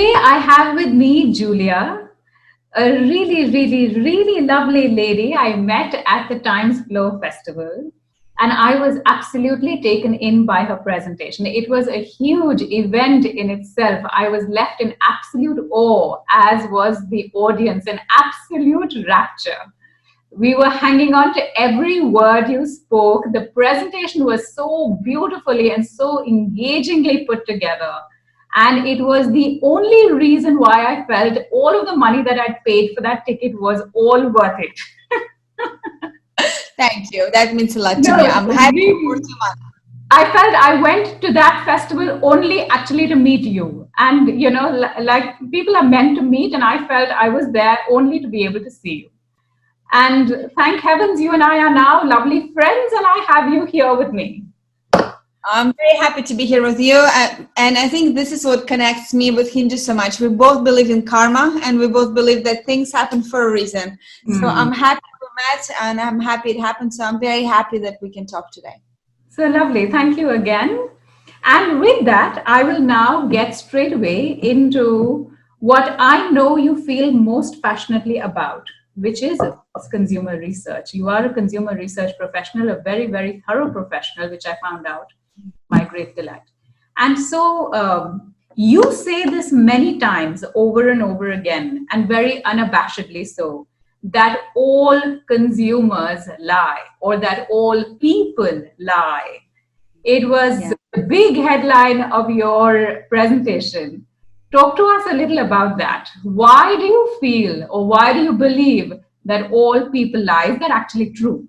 Today I have with me Julia, a really, really, really lovely lady I met at the Times Glow Festival. And I was absolutely taken in by her presentation. It was a huge event in itself. I was left in absolute awe, as was the audience, in absolute rapture. We were hanging on to every word you spoke. The presentation was so beautifully and so engagingly put together. And it was the only reason why I felt all of the money that I'd paid for that ticket was all worth it. Thank you. That means a lot to No, me. I'm happy really, for you. I felt I went to that festival only actually to meet you. And, like people are meant to meet, and I felt I was there only to be able to see you. And thank heavens you and I are now lovely friends, and I have you here with me. I'm very happy to be here with you. And I think this is what connects me with Hindu so much. We both believe in karma, and we both believe that things happen for a reason. So I'm happy we met, and I'm happy it happened. So I'm very happy that we can talk today. So lovely. Thank you again. And with that, I will now get straight away into what I know you feel most passionately about, which is consumer research. You are a consumer research professional, a very, very thorough professional, which I found out, my great delight. And so you say this many times over and over again, and very unabashedly so, that all consumers lie, or that all people lie. It was the big headline of your presentation. Talk to us a little about that. Why do you feel, or why do you believe that all people lie? Is that actually true?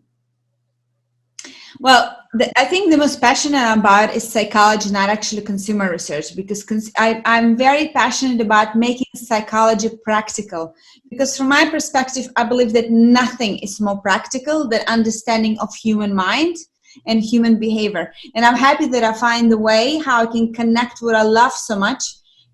Well, I think the most passionate about is psychology, not actually consumer research, because I'm very passionate about making psychology practical. Because from my perspective, I believe that nothing is more practical than understanding of human mind and human behavior. And I'm happy that I find the way how I can connect what I love so much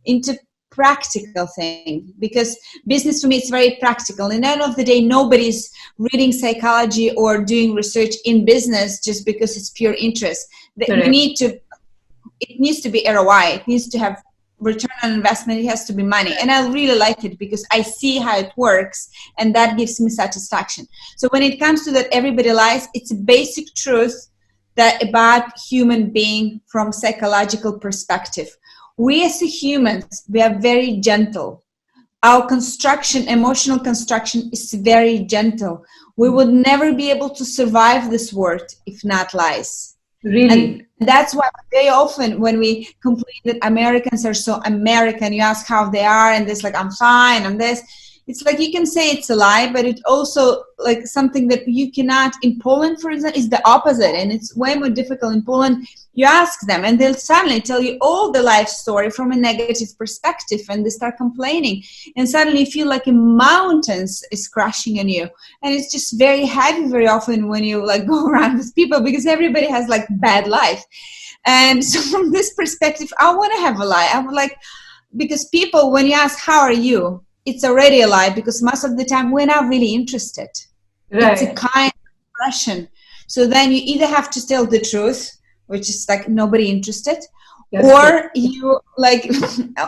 into practical thing, because business for me is very practical. And at the end of the day, nobody's reading psychology or doing research in business just because it's pure interest. It needs to be ROI. It needs to have return on investment. It has to be money. And I really like it because I see how it works, and that gives me satisfaction. So when it comes to that everybody lies, it's a basic truth that about human being from psychological perspective. We as humans, we are very gentle. Our construction, emotional construction is very gentle. We would never be able to survive this world if not lies. Really? And that's why very often when we complain that Americans are so American, you ask how they are, and this like, I'm fine, I'm this. It's like you can say it's a lie, but it also like something that you cannot. In Poland, for example, is the opposite, and it's way more difficult. In Poland, you ask them, and they'll suddenly tell you all the life story from a negative perspective, and they start complaining, and suddenly you feel like a mountains is crashing on you, and it's just very heavy very often when you like go around with people because everybody has like bad life. And so from this perspective, I want to have a lie. I would like, because people, when you ask how are you, it's already a lie, because most of the time we're not really interested. Right. It's a kind of impression. So then you either have to tell the truth, which is like nobody interested, or you like,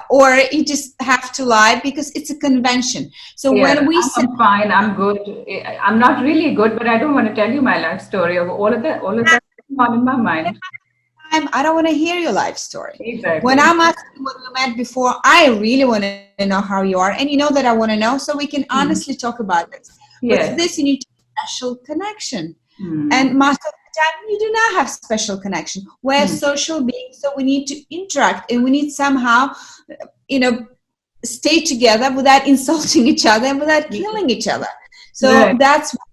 or you just have to lie because it's a convention. So when we say, I'm fine, I'm good. I'm not really good, but I don't want to tell you my life story of all of that on in my mind. I don't want to hear your life story. Exactly. When I'm asking what we met before, I really want to know how you are. And you know that I want to know, so we can honestly talk about this. Yes. With this, you need a special connection. And most of the time, you do not have special connection. We're social beings, so we need to interact. And we need somehow, stay together without insulting each other and without killing each other. So that's what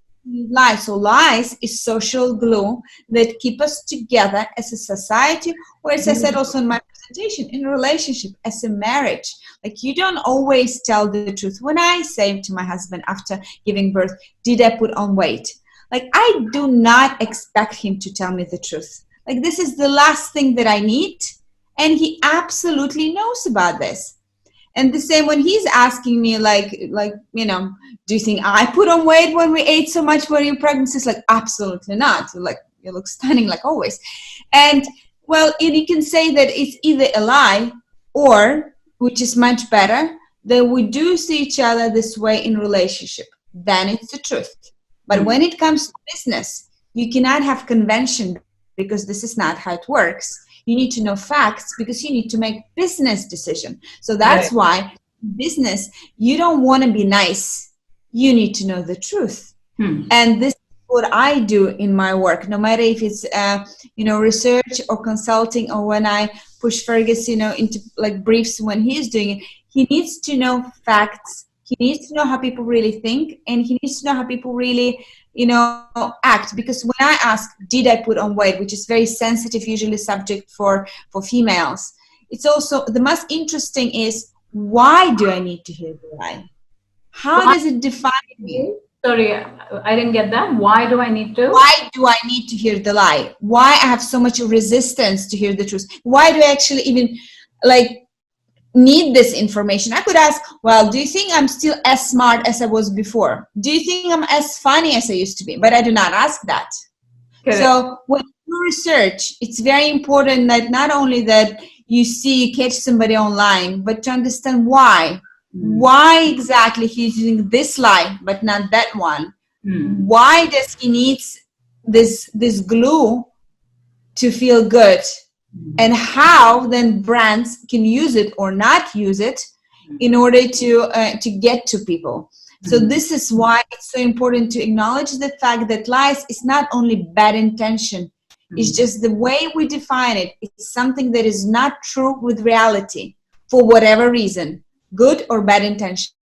lies. So lies is social glue that keep us together as a society, or as I said also in my presentation, in a relationship, as a marriage. Like you don't always tell the truth. When I say to my husband after giving birth, did I put on weight? Like I do not expect him to tell me the truth. Like this is the last thing that I need, and he absolutely knows about this. And the same when he's asking me like, do you think I put on weight when we ate so much when you're pregnant? It's like, absolutely not. Like, you look stunning like always. And well, you can say that it's either a lie or which is much better, then we do see each other this way in relationship. Then it's the truth. But when it comes to business, you cannot have convention because this is not how it works. You need to know facts because you need to make business decision. So that's why business, you don't want to be nice. You need to know the truth. And this is what I do in my work, no matter if it's research or consulting, or when I push Fergus into like briefs when he's doing it. He needs to know facts. He needs to know how people really think, and he needs to know how people really act. Because when I ask, did I put on weight, which is very sensitive usually subject for females, it's also the most interesting is, why do I need to hear the lie? How does it define me? Sorry, I didn't get that. Why do I need to? Why do I need to hear the lie? Why I have so much resistance to hear the truth? Why do I actually even need this information? I could ask, well, do you think I'm still as smart as I was before? Do you think I'm as funny as I used to be? But I do not ask that. Correct. So when you research, it's very important that not only that you catch somebody online, but to understand why. Why exactly he's using this lie but not that one? Why does he need this glue to feel good? And how then brands can use it or not use it in order to get to people. So this is why it's so important to acknowledge the fact that lies is not only bad intention. It's just the way we define it. It's something that is not true with reality for whatever reason. Good or bad intentions.